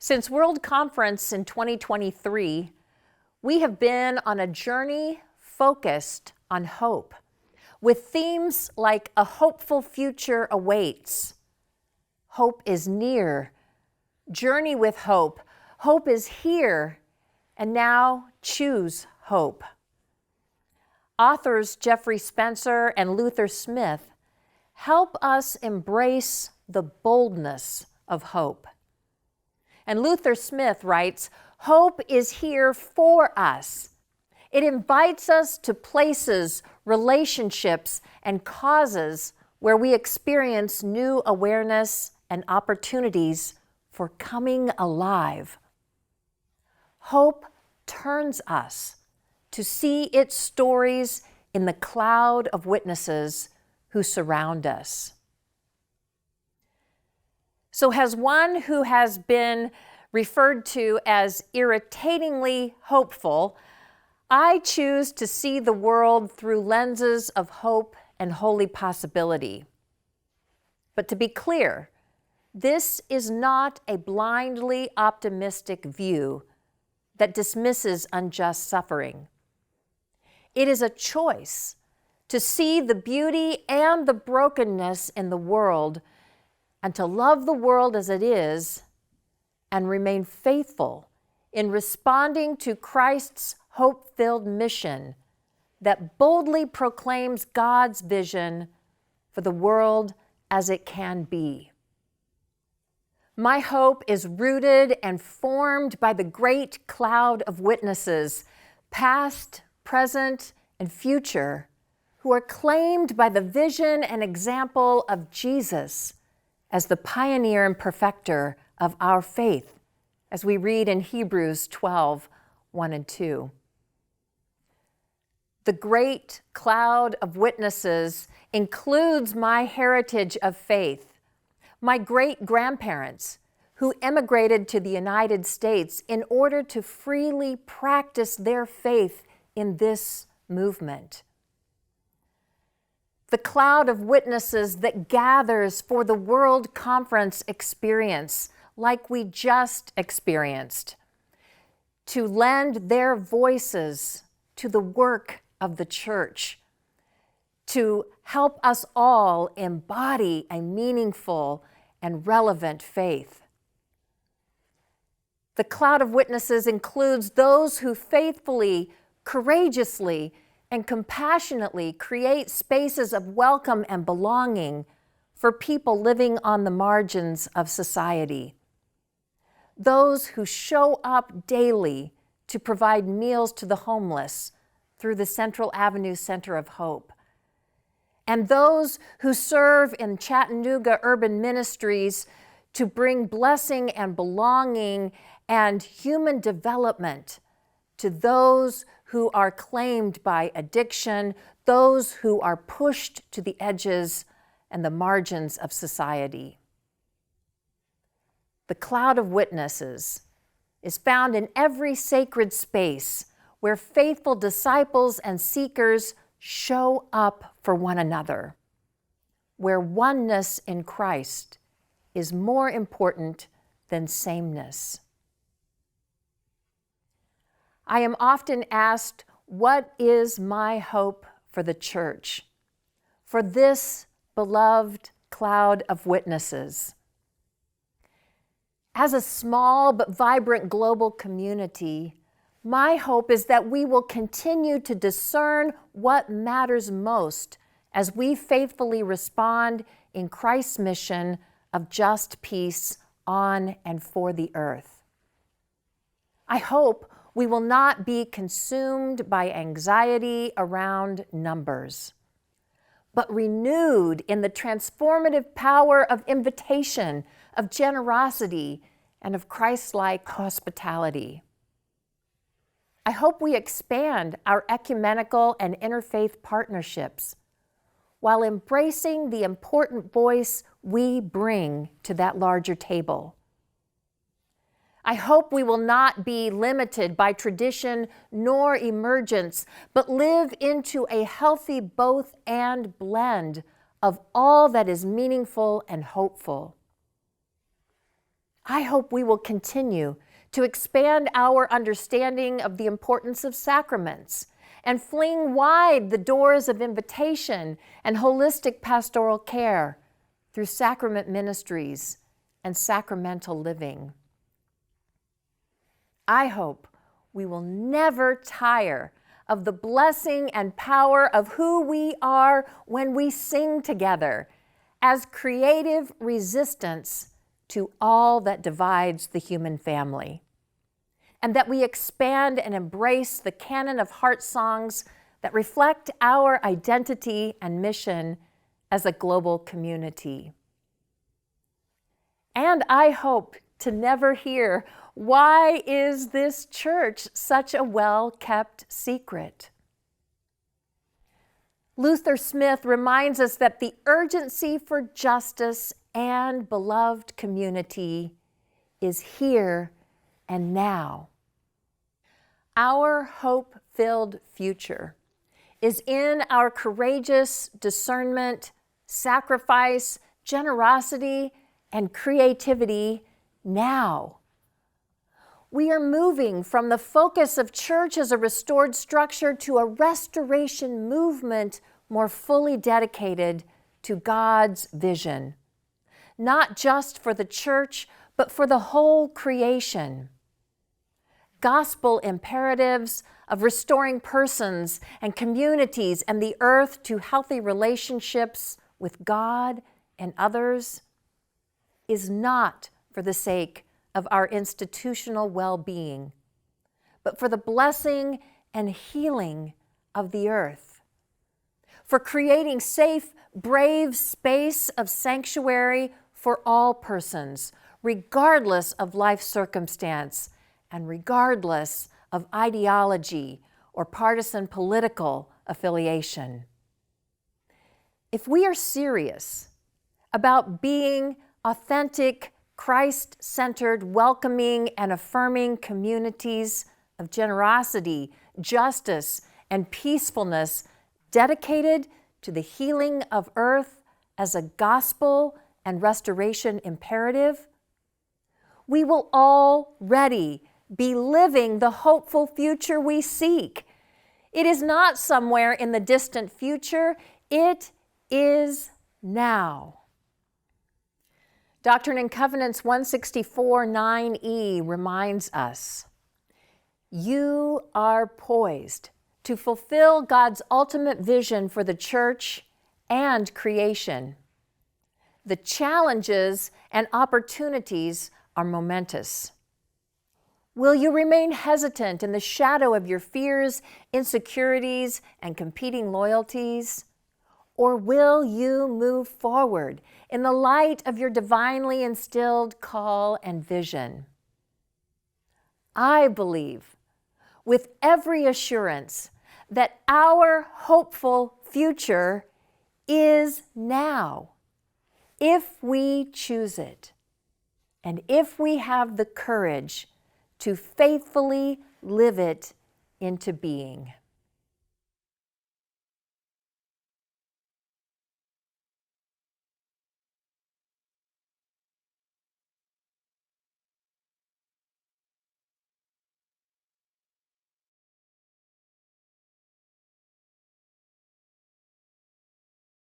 Since World Conference in 2023, we have been on a journey focused on hope, with themes like a hopeful future awaits, hope is near, journey with hope, hope is here, and now choose hope. Authors Jeffrey Spencer and Luther Smith help us embrace the boldness of hope. And Luther Smith writes, "Hope is here for us. It invites us to places, relationships, and causes where we experience new awareness and opportunities for coming alive. Hope turns us to see its stories in the cloud of witnesses who surround us." So as one who has been referred to as irritatingly hopeful, I choose to see the world through lenses of hope and holy possibility. But to be clear, this is not a blindly optimistic view that dismisses unjust suffering. It is a choice to see the beauty and the brokenness in the world and to love the world as it is and remain faithful in responding to Christ's hope-filled mission that boldly proclaims God's vision for the world as it can be. My hope is rooted and formed by the great cloud of witnesses, past, present, and future, who are claimed by the vision and example of Jesus as the pioneer and perfecter of our faith, as we read in Hebrews 12, 1 and 2. The great cloud of witnesses includes my heritage of faith, my great-grandparents who emigrated to the United States in order to freely practice their faith in this movement. The cloud of witnesses that gathers for the World Conference experience, like we just experienced, to lend their voices to the work of the church, to help us all embody a meaningful and relevant faith. The cloud of witnesses includes those who faithfully, courageously, and compassionately create spaces of welcome and belonging for people living on the margins of society. Those who show up daily to provide meals to the homeless through the Central Avenue Center of Hope. And those who serve in Chattanooga urban ministries to bring blessing and belonging and human development to those who are claimed by addiction, those who are pushed to the edges and the margins of society. The cloud of witnesses is found in every sacred space where faithful disciples and seekers show up for one another, where oneness in Christ is more important than sameness. I am often asked, what is my hope for the church, for this beloved cloud of witnesses? As a small but vibrant global community, my hope is that we will continue to discern what matters most as we faithfully respond in Christ's mission of just peace on and for the earth. I hope we will not be consumed by anxiety around numbers, but renewed in the transformative power of invitation, of generosity, and of Christ-like hospitality. I hope we expand our ecumenical and interfaith partnerships while embracing the important voice we bring to that larger table. I hope we will not be limited by tradition nor emergence, but live into a healthy both and blend of all that is meaningful and hopeful. I hope we will continue to expand our understanding of the importance of sacraments and fling wide the doors of invitation and holistic pastoral care through sacrament ministries and sacramental living. I hope we will never tire of the blessing and power of who we are when we sing together as creative resistance to all that divides the human family, and that we expand and embrace the canon of heart songs that reflect our identity and mission as a global community. And I hope to never hear, "Why is this church such a well-kept secret?" Luther Smith reminds us that the urgency for justice and beloved community is here and now. Our hope-filled future is in our courageous discernment, sacrifice, generosity, and creativity now. We are moving from the focus of church as a restored structure to a restoration movement more fully dedicated to God's vision, not just for the church, but for the whole creation. Gospel imperatives of restoring persons and communities and the earth to healthy relationships with God and others is not for the sake of our institutional well-being, but for the blessing and healing of the earth, for creating safe, brave space of sanctuary for all persons, regardless of life circumstance and regardless of ideology or partisan political affiliation. If we are serious about being authentic, Christ-centered, welcoming, and affirming communities of generosity, justice, and peacefulness dedicated to the healing of earth as a gospel and restoration imperative, we will already be living the hopeful future we seek. It is not somewhere in the distant future, it is now. Doctrine and Covenants 164:9e reminds us, you are poised to fulfill God's ultimate vision for the church and creation. The challenges and opportunities are momentous. Will you remain hesitant in the shadow of your fears, insecurities, and competing loyalties? Or will you move forward in the light of your divinely instilled call and vision? I believe with every assurance that our hopeful future is now, if we choose it, and if we have the courage to faithfully live it into being.